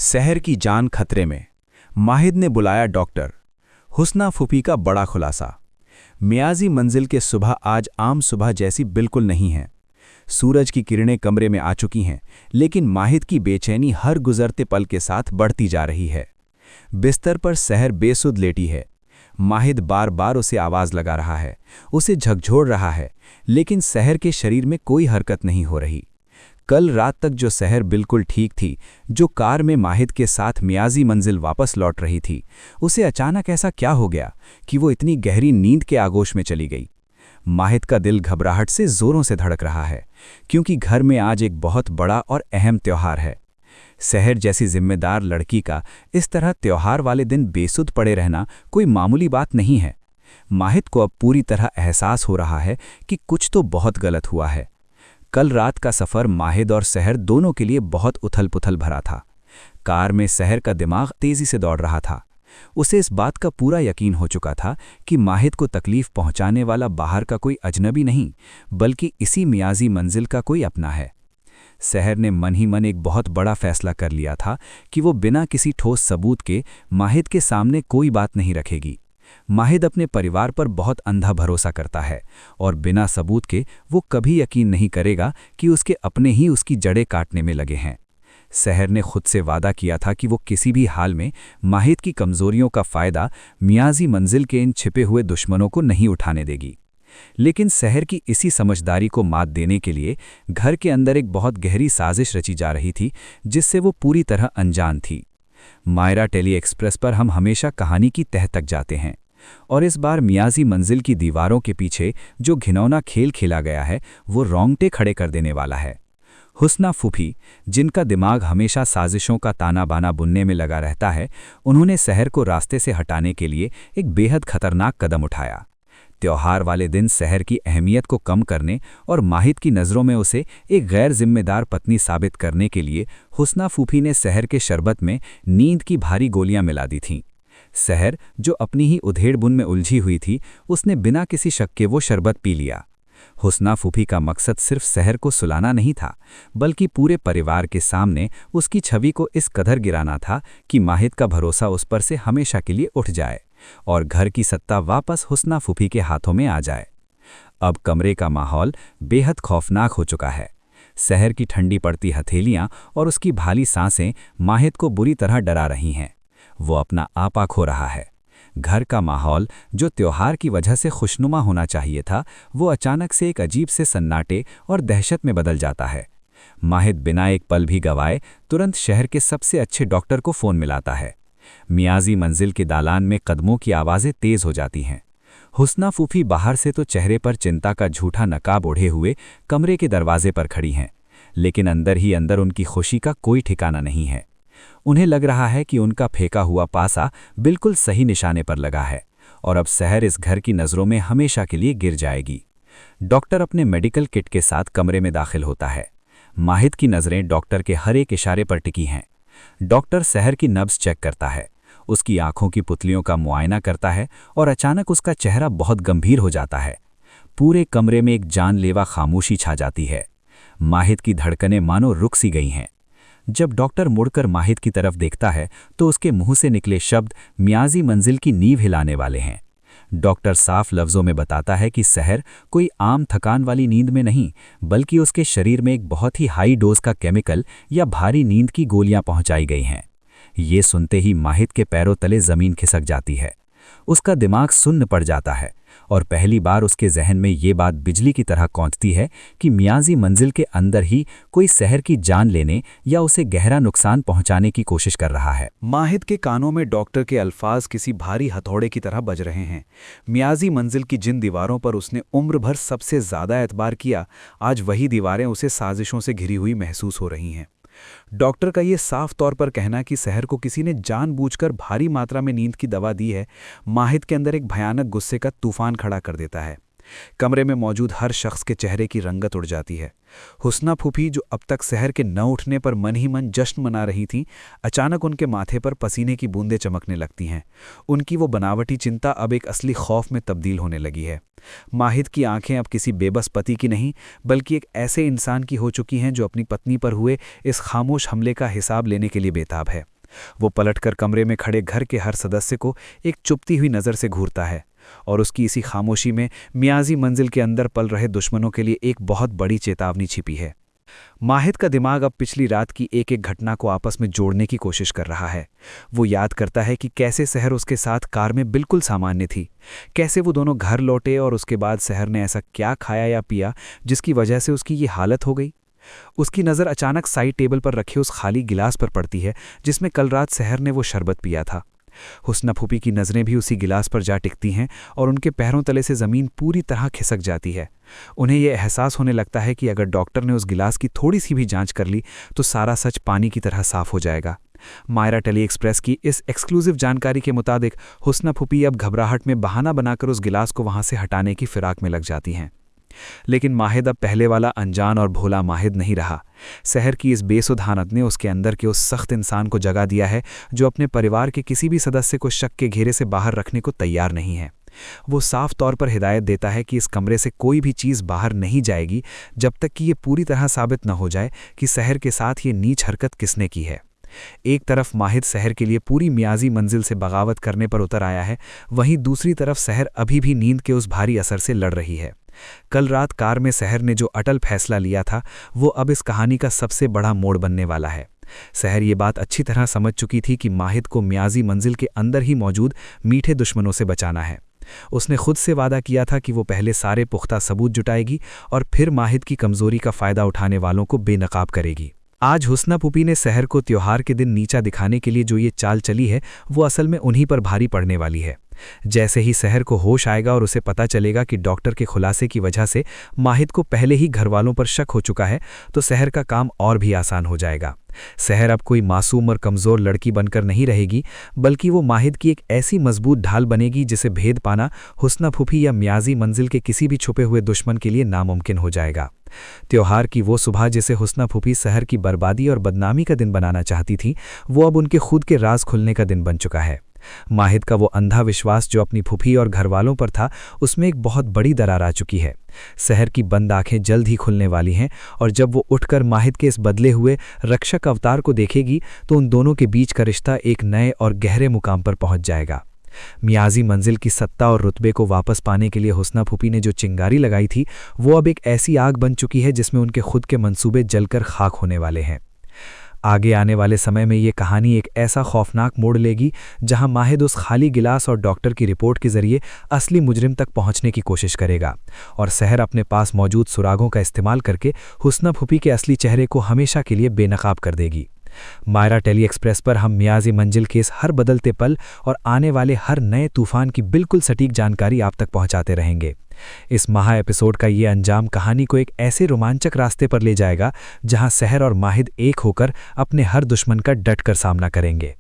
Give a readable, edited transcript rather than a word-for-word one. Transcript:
शहर की जान खतरे में। माहिद ने बुलाया डॉक्टर। हुस्ना फूफी का बड़ा खुलासा। मियाजी मंजिल के सुबह आज आम सुबह जैसी बिल्कुल नहीं है। सूरज की किरणें कमरे में आ चुकी हैं, लेकिन माहिद की बेचैनी हर गुजरते पल के साथ बढ़ती जा रही है। बिस्तर पर सहर बेसुध लेटी है। माहिद बार बार उसे आवाज लगा रहा है, उसे झकझोर रहा है, लेकिन सहर के शरीर में कोई हरकत नहीं हो रही। कल रात तक जो सहर बिल्कुल ठीक थी, जो कार में माहिद के साथ मियाजी मंजिल वापस लौट रही थी, उसे अचानक ऐसा क्या हो गया कि वो इतनी गहरी नींद के आगोश में चली गई। माहिद का दिल घबराहट से जोरों से धड़क रहा है, क्योंकि घर में आज एक बहुत बड़ा और अहम त्योहार है। सहर जैसी जिम्मेदार लड़की का इस तरह त्योहार वाले दिन बेसुध पड़े रहना कोई मामूली बात नहीं है। माहिद को अब पूरी तरह एहसास हो रहा है कि कुछ तो बहुत गलत हुआ है। कल रात का सफ़र माहिद और सहर दोनों के लिए बहुत उथल-पुथल भरा था। कार में सहर का दिमाग तेज़ी से दौड़ रहा था। उसे इस बात का पूरा यकीन हो चुका था कि माहिद को तकलीफ पहुंचाने वाला बाहर का कोई अजनबी नहीं, बल्कि इसी मियाजी मंजिल का कोई अपना है। सहर ने मन ही मन एक बहुत बड़ा फैसला कर लिया था कि वो बिना किसी ठोस सबूत के माहिद के सामने कोई बात नहीं रखेगी। माहिद अपने परिवार पर बहुत अंधा भरोसा करता है और बिना सबूत के वो कभी यकीन नहीं करेगा कि उसके अपने ही उसकी जड़ें काटने में लगे हैं। सहर ने खुद से वादा किया था कि वो किसी भी हाल में माहिद की कमजोरियों का फायदा मियाजी मंजिल के इन छिपे हुए दुश्मनों को नहीं उठाने देगी। लेकिन सहर की इसी समझदारी को मात देने के लिए घर के अंदर एक बहुत गहरी साजिश रची जा रही थी, जिससे वो पूरी तरह अनजान थी। मायरा टेली एक्सप्रेस पर हम हमेशा कहानी की तह तक जाते हैं, और इस बार मियाजी मंजिल की दीवारों के पीछे जो घिनौना खेल खेला गया है, वो रोंगटे खड़े कर देने वाला है। हुस्ना फूफी, जिनका दिमाग हमेशा साजिशों का ताना बाना बुनने में लगा रहता है, उन्होंने सहर को रास्ते से हटाने के लिए एक बेहद खतरनाक कदम उठाया। त्योहार वाले दिन सहर की अहमियत को कम करने और माहिद की नज़रों में उसे एक गैर जिम्मेदार पत्नी साबित करने के लिए हुस्ना फूफी ने सहर के शरबत में नींद की भारी गोलियां मिला दी थीं। सहर, जो अपनी ही उधेड़बुन में उलझी हुई थी, उसने बिना किसी शक के वो शरबत पी लिया। हुस्ना फूफी का मकसद सिर्फ सहर को सुलाना नहीं था, बल्कि पूरे परिवार के सामने उसकी छवि को इस कदर गिराना था कि माहिद का भरोसा उस पर से हमेशा के लिए उठ जाए और घर की सत्ता वापस हुस्ना फूफी के हाथों में आ जाए। अब कमरे का माहौल बेहद खौफनाक हो चुका है। सहर की ठंडी पड़ती हथेलियां और उसकी भाली सांसें माहिद को बुरी तरह डरा रही हैं। वो अपना आपा खो रहा है। घर का माहौल, जो त्योहार की वजह से खुशनुमा होना चाहिए था, वो अचानक से एक अजीब से सन्नाटे और दहशत में बदल जाता है। माहिद बिना एक पल भी गवाए तुरंत शहर के सबसे अच्छे डॉक्टर को फ़ोन मिलाता है। मियाजी मंजिल के दालान में कदमों की आवाज़ें तेज़ हो जाती हैं। हुस्ना फूफी बाहर से तो चेहरे पर चिंता का झूठा नकाब ओढ़े हुए कमरे के दरवाजे पर खड़ी हैं, लेकिन अंदर ही अंदर उनकी खुशी का कोई ठिकाना नहीं है। उन्हें लग रहा है कि उनका फेंका हुआ पासा बिल्कुल सही निशाने पर लगा है और अब सहर इस घर की नज़रों में हमेशा के लिए गिर जाएगी। डॉक्टर अपने मेडिकल किट के साथ कमरे में दाखिल होता है। माहिद की नज़रें डॉक्टर के हर एक इशारे पर टिकी हैं। डॉक्टर सहर की नब्ज़ चेक करता है, उसकी आंखों की पुतलियों का मुआयना करता है और अचानक उसका चेहरा बहुत गंभीर हो जाता है। पूरे कमरे में एक जानलेवा खामोशी छा जाती है। माहिद की धड़कनें मानो रुक सी गई हैं। जब डॉक्टर मुड़कर माहिद की तरफ देखता है तो उसके मुंह से निकले शब्द मियाजी मंजिल की नींव हिलाने वाले हैं। डॉक्टर साफ लफ्ज़ों में बताता है कि सहर कोई आम थकान वाली नींद में नहीं, बल्कि उसके शरीर में एक बहुत ही हाई डोज का केमिकल या भारी नींद की गोलियां पहुंचाई गई हैं। ये सुनते ही माहिद के पैरों तले ज़मीन खिसक जाती है। उसका दिमाग सुन्न पड़ जाता है और पहली बार उसके जहन में ये बात बिजली की तरह कौंधती है कि मियाजी मंजिल के अंदर ही कोई सहर की जान लेने या उसे गहरा नुकसान पहुंचाने की कोशिश कर रहा है। माहिद के कानों में डॉक्टर के अल्फाज किसी भारी हथौड़े की तरह बज रहे हैं। मियाजी मंजिल की जिन दीवारों पर उसने उम्र भर सबसे ज़्यादा एतबार किया, आज वही दीवारें उसे साजिशों से घिरी हुई महसूस हो रही हैं। डॉक्टर का ये साफ तौर पर कहना कि सहर को किसी ने जानबूझकर भारी मात्रा में नींद की दवा दी है, माहिद के अंदर एक भयानक गुस्से का तूफान खड़ा कर देता है। कमरे में मौजूद हर शख्स के चेहरे की रंगत उड़ जाती है। हुस्ना फूफी, जो अब तक सहर के न उठने पर मन ही मन जश्न मना रही थीं, अचानक उनके माथे पर पसीने की बूंदें चमकने लगती हैं। उनकी वो बनावटी चिंता अब एक असली खौफ में तब्दील होने लगी है। माहिद की आंखें अब किसी बेबस पति की नहीं, बल्कि एक ऐसे इंसान की हो चुकी हैं जो अपनी पत्नी पर हुए इस खामोश हमले का हिसाब लेने के लिए बेताब है। वो पलटकर कमरे में खड़े घर के हर सदस्य को एक चुपती हुई नज़र से घूरता है और उसकी इसी खामोशी में मियाजी मंजिल के अंदर पल रहे दुश्मनों के लिए एक बहुत बड़ी चेतावनी छिपी है। माहिद का दिमाग अब पिछली रात की एक एक घटना को आपस में जोड़ने की कोशिश कर रहा है। वो याद करता है कि कैसे सहर उसके साथ कार में बिल्कुल सामान्य थी, कैसे वो दोनों घर लौटे और उसके बाद सहर ने ऐसा क्या खाया या पिया जिसकी वजह से उसकी ये हालत हो गई। उसकी नज़र अचानक साइड टेबल पर रखे उस खाली गिलास पर पड़ती है जिसमें कल रात सहर ने वो शरबत पिया था। हुस्ना फूफी की नज़रें भी उसी गिलास पर जा टिकती हैं और उनके पैरों तले से ज़मीन पूरी तरह खिसक जाती है। उन्हें यह एहसास होने लगता है कि अगर डॉक्टर ने उस गिलास की थोड़ी सी भी जांच कर ली तो सारा सच पानी की तरह साफ हो जाएगा। मायरा टेली एक्सप्रेस की इस एक्सक्लूसिव जानकारी के मुताबिक हुस्ना फूफी अब घबराहट में बहाना बनाकर उस गिलास को वहां से हटाने की फिराक में लग जाती हैं। लेकिन माहिद अब पहले वाला अनजान और भोला माहिद नहीं रहा। सहर की इस बेसुध हालत ने उसके अंदर के उस सख्त इंसान को जगा दिया है जो अपने परिवार के किसी भी सदस्य को शक के घेरे से बाहर रखने को तैयार नहीं है। वो साफ तौर पर हिदायत देता है कि इस कमरे से कोई भी चीज़ बाहर नहीं जाएगी जब तक कि ये पूरी तरह साबित न हो जाए कि सहर के साथ ये नीच हरकत किसने की है। एक तरफ माहिद सहर के लिए पूरी मियाजी मंजिल से बगावत करने पर उतर आया है, वहीं दूसरी तरफ सहर अभी भी नींद के उस भारी असर से लड़ रही है। कल रात कार में सहर ने जो अटल फैसला लिया था वो अब इस कहानी का सबसे बड़ा मोड़ बनने वाला है। सहर ये बात अच्छी तरह समझ चुकी थी कि माहिद को मियाजी मंजिल के अंदर ही मौजूद मीठे दुश्मनों से बचाना है। उसने खुद से वादा किया था कि वो पहले सारे पुख्ता सबूत जुटाएगी और फिर माहिद की कमजोरी का फ़ायदा उठाने वालों को बेनकाब करेगी। आज हुस्ना फूफी ने सहर को त्योहार के दिन नीचा दिखाने के लिए जो ये चाल चली है वो असल में उन्हीं पर भारी पड़ने वाली है। जैसे ही सहर को होश आएगा और उसे पता चलेगा कि डॉक्टर के खुलासे की वजह से माहिद को पहले ही घरवालों पर शक हो चुका है तो सहर का काम और भी आसान हो जाएगा। सहर अब कोई मासूम और कमज़ोर लड़की बनकर नहीं रहेगी, बल्कि वो माहिद की एक ऐसी मजबूत ढाल बनेगी जिसे भेद पाना हुस्ना फूफी या मियाजी मंजिल के किसी भी छुपे हुए दुश्मन के लिए नामुमकिन हो जाएगा। त्योहार की वो सुबह जिसे हुस्ना फूफी सहर की बर्बादी और बदनामी का दिन बनाना चाहती थी वो अब उनके खुद के राज खुलने का दिन बन चुका है। माहिद का वो अंधा विश्वास जो अपनी फूफी और घरवालों पर था उसमें एक बहुत बड़ी दरार आ चुकी है। सहर की बंद आंखें जल्द ही खुलने वाली हैं और जब वो उठकर माहिद के इस बदले हुए रक्षक अवतार को देखेगी तो उन दोनों के बीच का रिश्ता एक नए और गहरे मुकाम पर पहुंच जाएगा। मियाजी मंजिल की सत्ता और रुतबे को वापस पाने के लिए हुस्ना फूफी ने जो चिंगारी लगाई थी वो अब एक ऐसी आग बन चुकी है जिसमें उनके खुद के मंसूबे जलकर खाक होने वाले हैं। आगे आने वाले समय में ये कहानी एक ऐसा खौफनाक मोड़ लेगी जहां माहिद उस खाली गिलास और डॉक्टर की रिपोर्ट के जरिए असली मुजरिम तक पहुंचने की कोशिश करेगा और सहर अपने पास मौजूद सुरागों का इस्तेमाल करके हुस्ना फूफी के असली चेहरे को हमेशा के लिए बेनकाब कर देगी। मायरा टेली एक्सप्रेस पर हम मियाजी मंजिल के इस हर बदलते पल और आने वाले हर नए तूफान की बिल्कुल सटीक जानकारी आप तक पहुंचाते रहेंगे। इस महा एपिसोड का ये अंजाम कहानी को एक ऐसे रोमांचक रास्ते पर ले जाएगा जहां सहर और माहिद एक होकर अपने हर दुश्मन का डटकर सामना करेंगे।